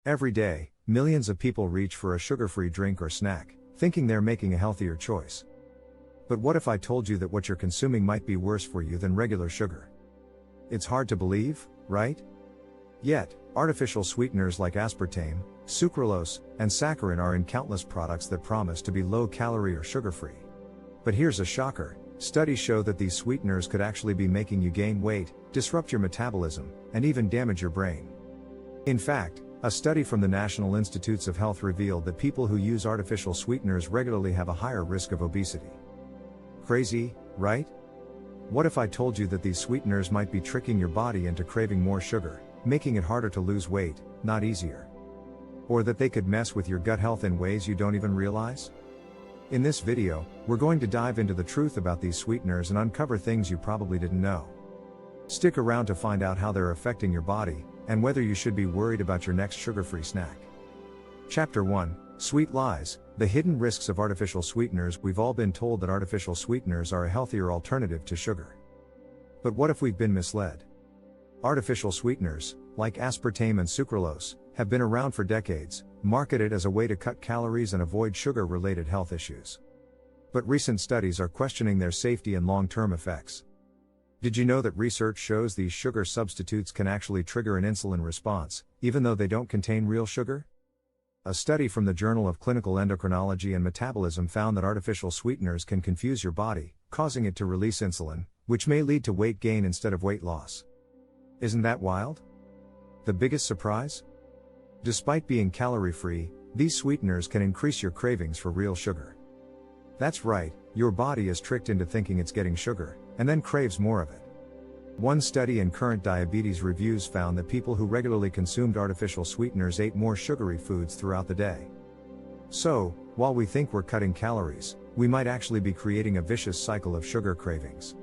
Every day, millions of people reach for a sugar-free drink or snack, thinking they're making a healthier choice. But what if I told you that what you're consuming might be worse for you than regular sugar? It's hard to believe, right? Yet, artificial sweeteners like aspartame, sucralose, and saccharin are in countless products that promise to be low-calorie or sugar-free. But here's a shocker. Studies show that these sweeteners could actually be making you gain weight, disrupt your metabolism, and even damage your brain. In fact, a study from the National Institutes of Health revealed that people who use artificial sweeteners regularly have a higher risk of obesity. Crazy, right? What if I told you that these sweeteners might be tricking your body into craving more sugar, making it harder to lose weight, not easier? Or that they could mess with your gut health in ways you don't even realize? In this video, we're going to dive into the truth about these sweeteners and uncover things you probably didn't know. Stick around to find out how they're affecting your body, and whether you should be worried about your next sugar-free snack. Chapter 1: Sweet Lies, the hidden risks of artificial sweeteners. We've all been told that artificial sweeteners are a healthier alternative to sugar. But what if we've been misled? Artificial sweeteners, like aspartame and sucralose, have been around for decades, marketed as a way to cut calories and avoid sugar-related health issues. But recent studies are questioning their safety and long-term effects. Did you know that research shows these sugar substitutes can actually trigger an insulin response, even though they don't contain real sugar? A study from the Journal of Clinical Endocrinology and Metabolism found that artificial sweeteners can confuse your body, causing it to release insulin, which may lead to weight gain instead of weight loss. Isn't that wild? The biggest surprise? Despite being calorie-free, these sweeteners can increase your cravings for real sugar. That's right, your body is tricked into thinking it's getting sugar, and then craves more of it. One study in Current Diabetes Reviews found that people who regularly consumed artificial sweeteners ate more sugary foods throughout the day. So, while we think we're cutting calories, we might actually be creating a vicious cycle of sugar cravings.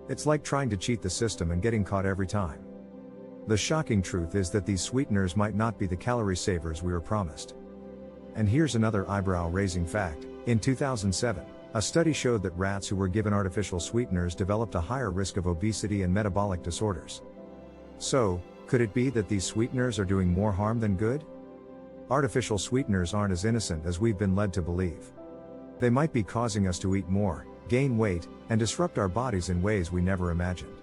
It's like trying to cheat the system and getting caught every time. The shocking truth is that these sweeteners might not be the calorie savers we were promised. And here's another eyebrow-raising fact. In 2007, a study showed that rats who were given artificial sweeteners developed a higher risk of obesity and metabolic disorders. So, could it be that these sweeteners are doing more harm than good? Artificial sweeteners aren't as innocent as we've been led to believe. They might be causing us to eat more, gain weight, and disrupt our bodies in ways we never imagined.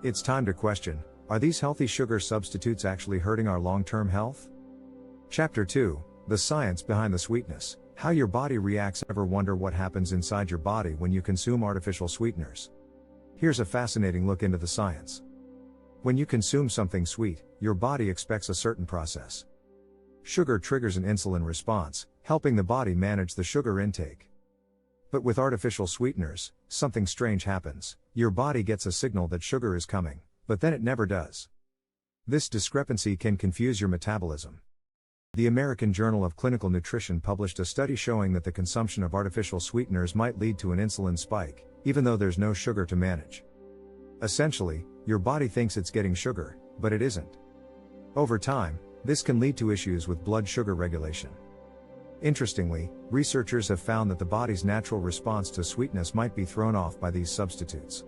It's time to question, are these healthy sugar substitutes actually hurting our long-term health? Chapter 2: The Science Behind the Sweetness. How your body reacts. Ever wonder what happens inside your body when you consume artificial sweeteners? Here's a fascinating look into the science. When you consume something sweet, your body expects a certain process. Sugar triggers an insulin response, helping the body manage the sugar intake. But with artificial sweeteners, something strange happens. Your body gets a signal that sugar is coming, but then it never does. This discrepancy can confuse your metabolism. The American Journal of Clinical Nutrition published a study showing that the consumption of artificial sweeteners might lead to an insulin spike, even though there's no sugar to manage. Essentially, your body thinks it's getting sugar, but it isn't. Over time, this can lead to issues with blood sugar regulation. Interestingly, researchers have found that the body's natural response to sweetness might be thrown off by these substitutes.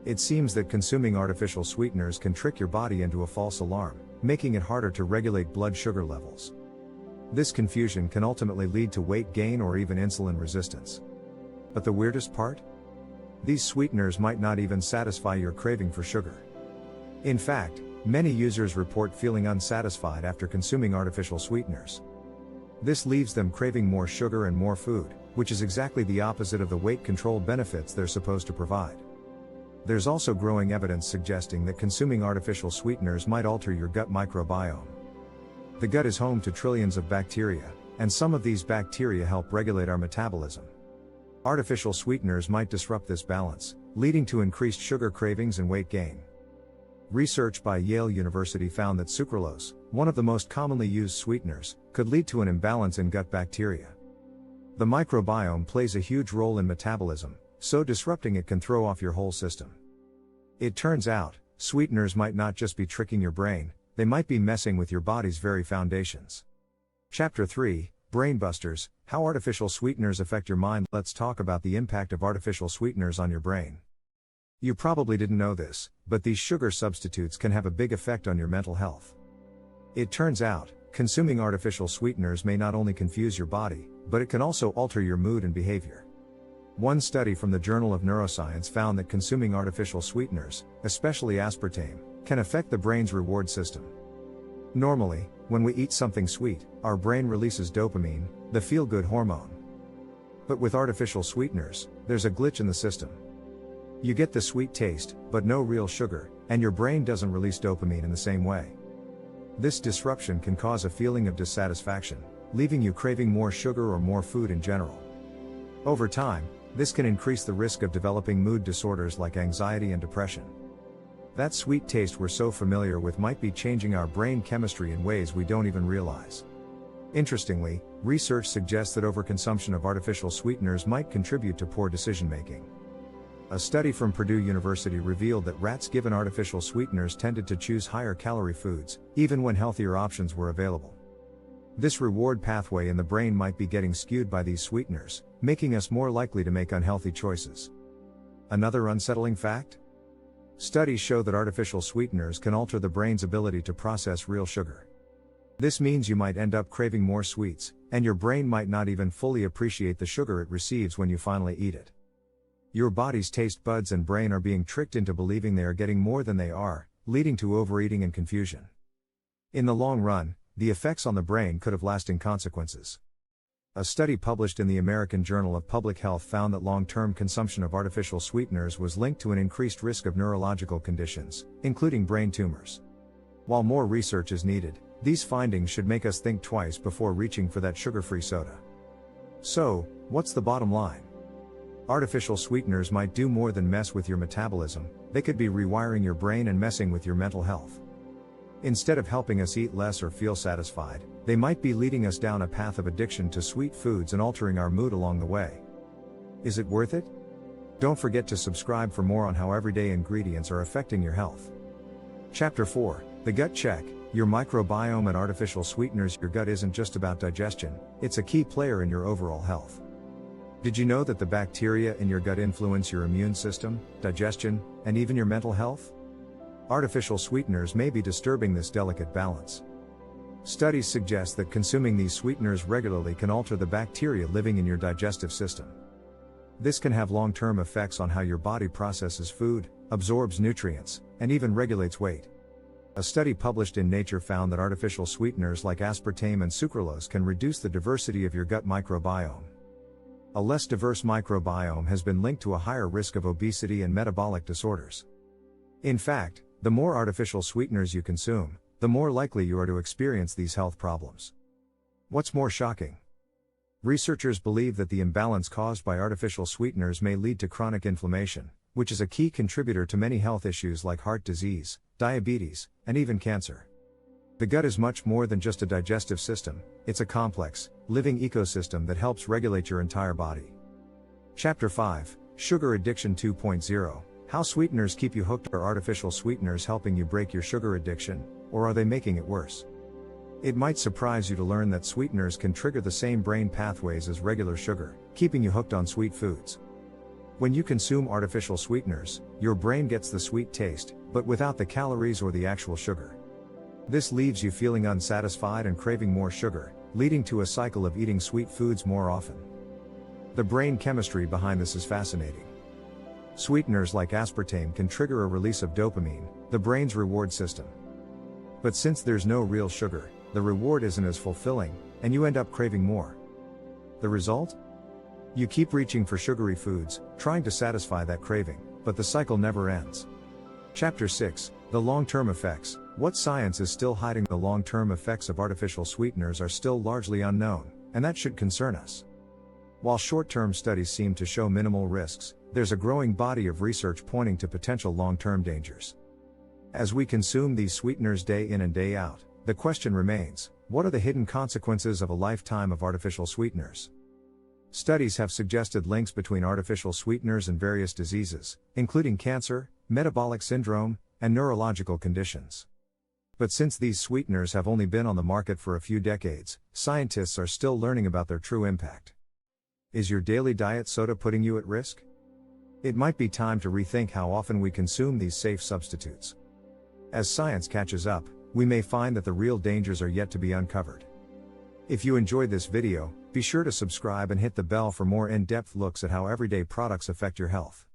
It seems that consuming artificial sweeteners can trick your body into a false alarm, making it harder to regulate blood sugar levels. This confusion can ultimately lead to weight gain or even insulin resistance. But the weirdest part? These sweeteners might not even satisfy your craving for sugar. In fact, many users report feeling unsatisfied after consuming artificial sweeteners. This leaves them craving more sugar and more food, which is exactly the opposite of the weight control benefits they're supposed to provide. There's also growing evidence suggesting that consuming artificial sweeteners might alter your gut microbiome. The gut is home to trillions of bacteria, and some of these bacteria help regulate our metabolism. Artificial sweeteners might disrupt this balance, leading to increased sugar cravings and weight gain. Research by Yale University found that sucralose, one of the most commonly used sweeteners, could lead to an imbalance in gut bacteria. The microbiome plays a huge role in metabolism, so disrupting it can throw off your whole system. It turns out, sweeteners might not just be tricking your brain, they might be messing with your body's very foundations. Chapter 3: Brainbusters, How Artificial Sweeteners Affect Your Mind. Let's talk about the impact of artificial sweeteners on your brain. You probably didn't know this, but these sugar substitutes can have a big effect on your mental health. It turns out, consuming artificial sweeteners may not only confuse your body, but it can also alter your mood and behavior. One study from the Journal of Neuroscience found that consuming artificial sweeteners, especially aspartame, can affect the brain's reward system. Normally, when we eat something sweet, our brain releases dopamine, the feel-good hormone. But with artificial sweeteners, there's a glitch in the system. You get the sweet taste, but no real sugar, and your brain doesn't release dopamine in the same way. This disruption can cause a feeling of dissatisfaction, leaving you craving more sugar or more food in general. Over time, this can increase the risk of developing mood disorders like anxiety and depression. That sweet taste we're so familiar with might be changing our brain chemistry in ways we don't even realize. Interestingly, research suggests that overconsumption of artificial sweeteners might contribute to poor decision-making. A study from Purdue University revealed that rats given artificial sweeteners tended to choose higher-calorie foods, even when healthier options were available. This reward pathway in the brain might be getting skewed by these sweeteners, making us more likely to make unhealthy choices. Another unsettling fact? Studies show that artificial sweeteners can alter the brain's ability to process real sugar. This means you might end up craving more sweets, and your brain might not even fully appreciate the sugar it receives when you finally eat it. Your body's taste buds and brain are being tricked into believing they are getting more than they are, leading to overeating and confusion. In the long run, the effects on the brain could have lasting consequences. A study published in the American Journal of Public Health found that long-term consumption of artificial sweeteners was linked to an increased risk of neurological conditions, including brain tumors. While more research is needed, these findings should make us think twice before reaching for that sugar-free soda. So, what's the bottom line? Artificial sweeteners might do more than mess with your metabolism, they could be rewiring your brain and messing with your mental health. Instead of helping us eat less or feel satisfied, they might be leading us down a path of addiction to sweet foods and altering our mood along the way. Is it worth it? Don't forget to subscribe for more on how everyday ingredients are affecting your health. Chapter 4, The Gut Check, Your Microbiome and Artificial Sweeteners. Your gut isn't just about digestion, it's a key player in your overall health. Did you know that the bacteria in your gut influence your immune system, digestion, and even your mental health? Artificial sweeteners may be disturbing this delicate balance. Studies suggest that consuming these sweeteners regularly can alter the bacteria living in your digestive system. This can have long-term effects on how your body processes food, absorbs nutrients, and even regulates weight. A study published in Nature found that artificial sweeteners like aspartame and sucralose can reduce the diversity of your gut microbiome. A less diverse microbiome has been linked to a higher risk of obesity and metabolic disorders. In fact, the more artificial sweeteners you consume, the more likely you are to experience these health problems. What's more shocking? Researchers believe that the imbalance caused by artificial sweeteners may lead to chronic inflammation, which is a key contributor to many health issues like heart disease, diabetes, and even cancer. The gut is much more than just a digestive system, it's a complex, living ecosystem that helps regulate your entire body. Chapter 5, Sugar Addiction 2.0, How Sweeteners Keep You Hooked. Are artificial sweeteners helping you break your sugar addiction, or are they making it worse? It might surprise you to learn that sweeteners can trigger the same brain pathways as regular sugar, keeping you hooked on sweet foods. When you consume artificial sweeteners, your brain gets the sweet taste, but without the calories or the actual sugar. This leaves you feeling unsatisfied and craving more sugar, leading to a cycle of eating sweet foods more often. The brain chemistry behind this is fascinating. Sweeteners like aspartame can trigger a release of dopamine, the brain's reward system. But since there's no real sugar, the reward isn't as fulfilling, and you end up craving more. The result? You keep reaching for sugary foods, trying to satisfy that craving, but the cycle never ends. Chapter 6, The Long-Term Effects. What science is still hiding? The long-term effects of artificial sweeteners are still largely unknown, and that should concern us. While short-term studies seem to show minimal risks, there's a growing body of research pointing to potential long-term dangers. As we consume these sweeteners day in and day out, the question remains, what are the hidden consequences of a lifetime of artificial sweeteners? Studies have suggested links between artificial sweeteners and various diseases, including cancer, metabolic syndrome, and neurological conditions. But since these sweeteners have only been on the market for a few decades, scientists are still learning about their true impact. Is your daily diet soda putting you at risk? It might be time to rethink how often we consume these safe substitutes. As science catches up, we may find that the real dangers are yet to be uncovered. If you enjoyed this video, be sure to subscribe and hit the bell for more in-depth looks at how everyday products affect your health.